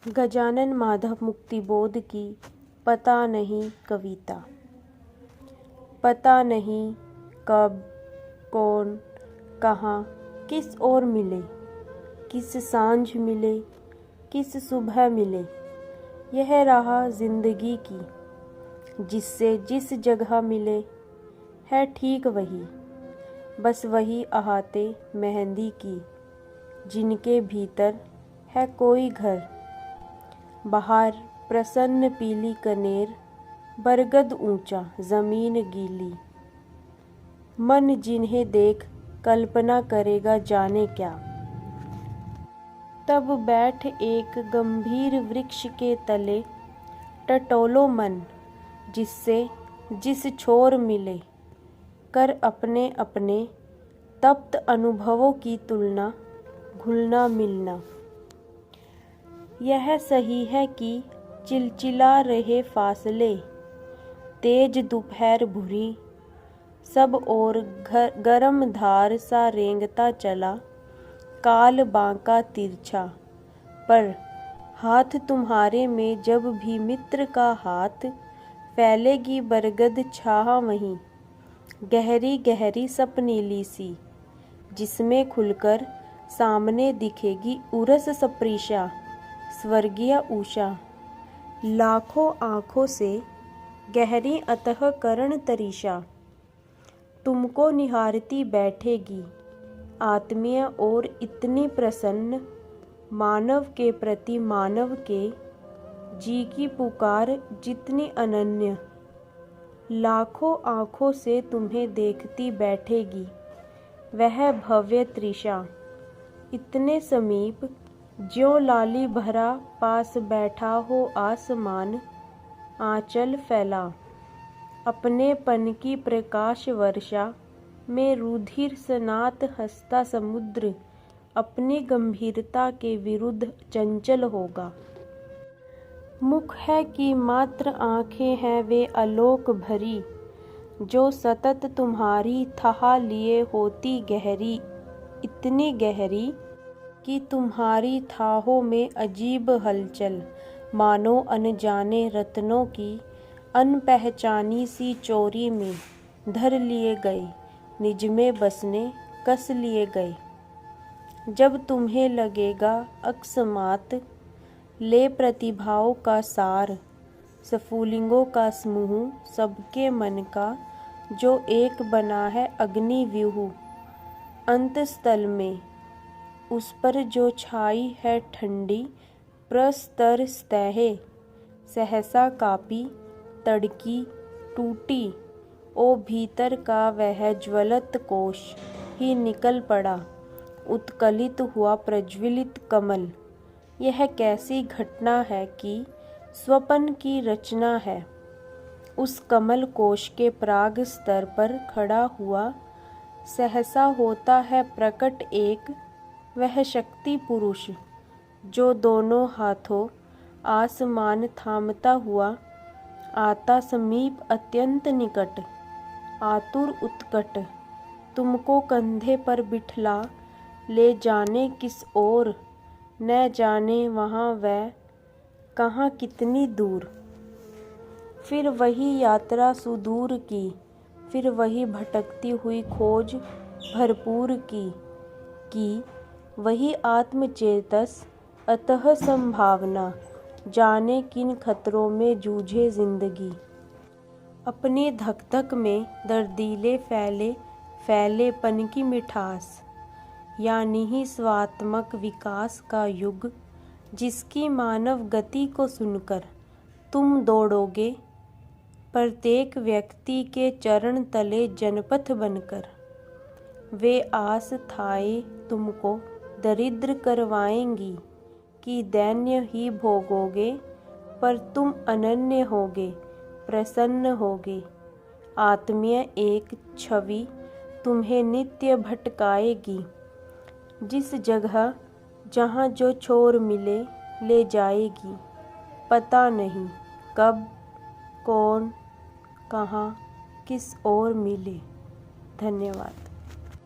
गजानन माधव मुक्तिबोध की पता नहीं कविता। पता नहीं कब, कौन, कहाँ, किस ओर मिले, किस सांझ मिले, किस सुबह मिले, यह राह जिंदगी की। जिससे जिस जगह मिले है ठीक वही, बस वही अहाते मेहंदी की, जिनके भीतर है कोई घर। बाहर प्रसन्न पीली कनेर, बरगद ऊंचा जमीन गीली। मन जिन्हें देख कल्पना करेगा जाने क्या। तब बैठ एक गंभीर वृक्ष के तले, टटोलो मन जिससे जिस छोर मिले। कर अपने अपने तप्त अनुभवों की तुलना, घुलना मिलना। यह सही है कि चिलचिला रहे फासले, तेज दोपहर भुरी सब और गरम धार सा रेंगता चला, काल बांका तिरछा। पर हाथ तुम्हारे में जब भी मित्र का हाथ, फैलेगी बरगद छाह वहीं, गहरी गहरी सपनीली सी, जिसमें खुलकर सामने दिखेगी उरस सप्रीशा, स्वर्गीय उषा। लाखों आँखों से गहरी अतः करण तरीशा, तुमको निहारती बैठेगी आत्मीय और इतनी प्रसन्न। मानव के प्रति मानव के जी की पुकार जितनी अनन्य। लाखों आँखों से तुम्हें देखती बैठेगी वह भव्य तृषा, इतने समीप ज्यों लाली भरा पास बैठा हो आसमान, आंचल फैला अपने पन की प्रकाश वर्षा में। रुधिर सनात हंसता समुद्र अपनी गंभीरता के विरुद्ध चंचल होगा। मुख है कि मात्र आँखें हैं वे आलोक भरी, जो सतत तुम्हारी थाह लिए होती गहरी, इतनी गहरी कि तुम्हारी थाहों में अजीब हलचल, मानो अनजाने रत्नों की अनपहचानी सी चोरी में धर लिए गए, निज में बसने कस लिए गए। जब तुम्हें लगेगा अकस्मात ले प्रतिभाओं का सार, स्फुलिंगों का समूह सबके मन का, जो एक बना है अग्नि व्यूह अंतस्थल में, उस पर जो छाई है ठंडी प्रस्तर सतह, सहसा कापी तड़की टूटी, ओ भीतर का वह ज्वलत कोश ही निकल पड़ा, उत्कलित हुआ प्रज्वलित कमल। यह कैसी घटना है कि स्वप्न की रचना है। उस कमल कोश के प्राग स्तर पर खड़ा हुआ सहसा होता है प्रकट एक वह शक्ति पुरुष, जो दोनों हाथों आसमान थामता हुआ आता समीप अत्यंत निकट। आतुर उत्कट तुमको कंधे पर बिठला ले जाने किस ओर, न जाने वहाँ वह कहाँ कितनी दूर। फिर वही यात्रा सुदूर की, फिर वही भटकती हुई खोज भरपूर की वही आत्मचेतस अतः संभावना, जाने किन खतरों में जूझे जिंदगी। अपनी धक धक में दर्दीले फैलेपन की मिठास, यानी ही स्वात्मक विकास का युग, जिसकी मानव गति को सुनकर तुम दौड़ोगे प्रत्येक व्यक्ति के चरण तले जनपथ बनकर। वे आस थाए तुमको दरिद्र करवाएंगी कि दैन्य ही भोगोगे, पर तुम अनन्य होगे, प्रसन्न होगे। आत्मीय एक छवि तुम्हें नित्य भटकाएगी, जिस जगह जहाँ जो छोर मिले ले जाएगी। पता नहीं कब, कौन, कहाँ, किस ओर मिले। धन्यवाद।